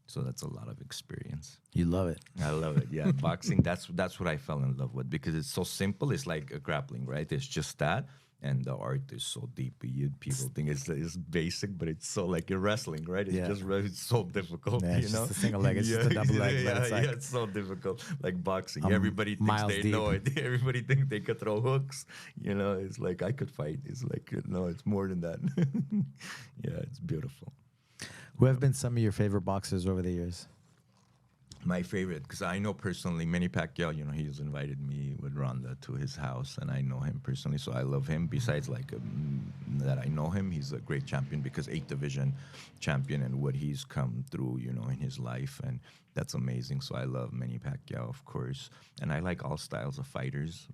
So that's a lot of experience. You love it. I love it. Yeah, boxing. That's what I fell in love with because it's so simple. It's like a grappling, right? It's just that, and the art is so deep. People think it's basic, but it's so like you're wrestling, right? It's Yeah. just it's so difficult. Yeah, it's you know, just a single leg. It's just a double leg, but it's like it's so difficult. Like boxing, everybody thinks miles they deep. know it. Everybody thinks they could throw hooks. You know, it's like I could fight. It's like no, it's more than that. Yeah, it's beautiful. Who have been some of your favorite boxers over the years? My favorite, because I know personally Manny Pacquiao, he's invited me with Ronda to his house, and I know him personally, so I love him. Besides, like, that I know him, he's a great champion because 8th division champion and what he's come through, in his life, and that's amazing. So I love Manny Pacquiao, of course, and I like all styles of fighters,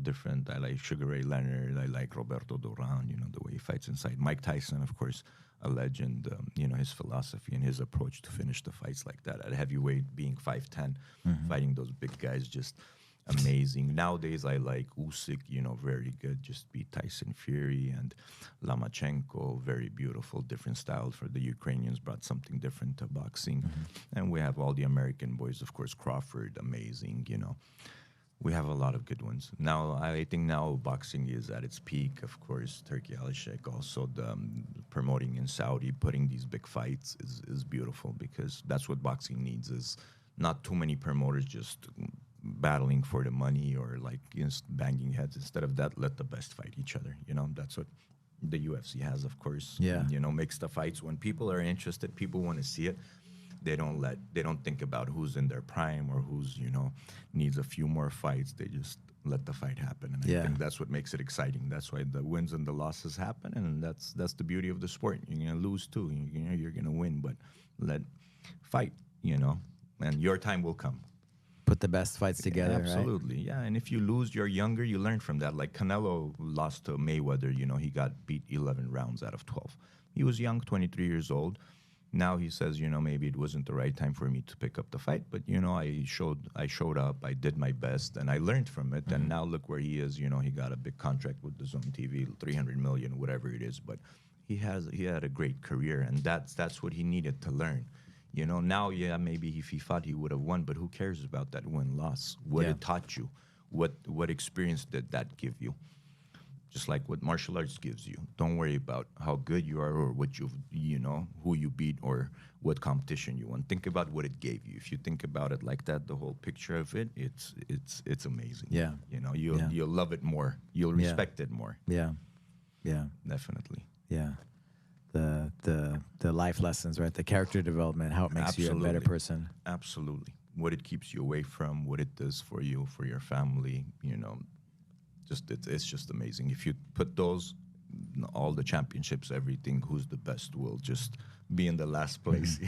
different. I like Sugar Ray Leonard, I like Roberto Duran, the way he fights inside. Mike Tyson, of course, a legend, his philosophy and his approach to finish the fights like that. At heavyweight, being 5'10", fighting those big guys, just amazing. Nowadays, I like Usyk, very good, just beat Tyson Fury, and Lomachenko, very beautiful, different style for the Ukrainians, brought something different to boxing. And we have all the American boys, of course, Crawford, amazing, We have a lot of good ones. Now, I think now boxing is at its peak. Of course, Turkey Alishek, also the promoting in Saudi, putting these big fights is beautiful because that's what boxing needs is not too many promoters just battling for the money or like banging heads. Instead of that, let the best fight each other. That's what the UFC has, of course. Yeah. Makes the fights when people are interested, people want to see it. They don't think about who's in their prime or who's, needs a few more fights. They just let the fight happen. And I think that's what makes it exciting. That's why the wins and the losses happen. And that's the beauty of the sport. You're going to lose too. You're going to win, but fight, and your time will come. Put the best fights together, Absolutely, right? Yeah. And if you lose, you're younger, you learn from that. Like Canelo lost to Mayweather, he got beat 11 rounds out of 12. He was young, 23 years old. Now he says, maybe it wasn't the right time for me to pick up the fight, but I showed up, I did my best, and I learned from it. And now look where he is. He got a big contract with the Zone TV, 300 million, whatever it is. But he had a great career, and that's what he needed to learn. Now, maybe if he fought, he would have won, but who cares about that win-loss? What it taught you, what experience did that give you? Just like what martial arts gives you. Don't worry about how good you are or what who you beat or what competition you won. Think about what it gave you. If you think about it like that, the whole picture of it, it's amazing. Yeah. You'll love it more. You'll respect it more. Yeah. Yeah. Definitely. Yeah. The life lessons, right? The character development, how it makes you a better person. Absolutely. What it keeps you away from, what it does for you, for your family, it's just amazing. If you put those, all the championships, everything, who's the best will just be in the last place,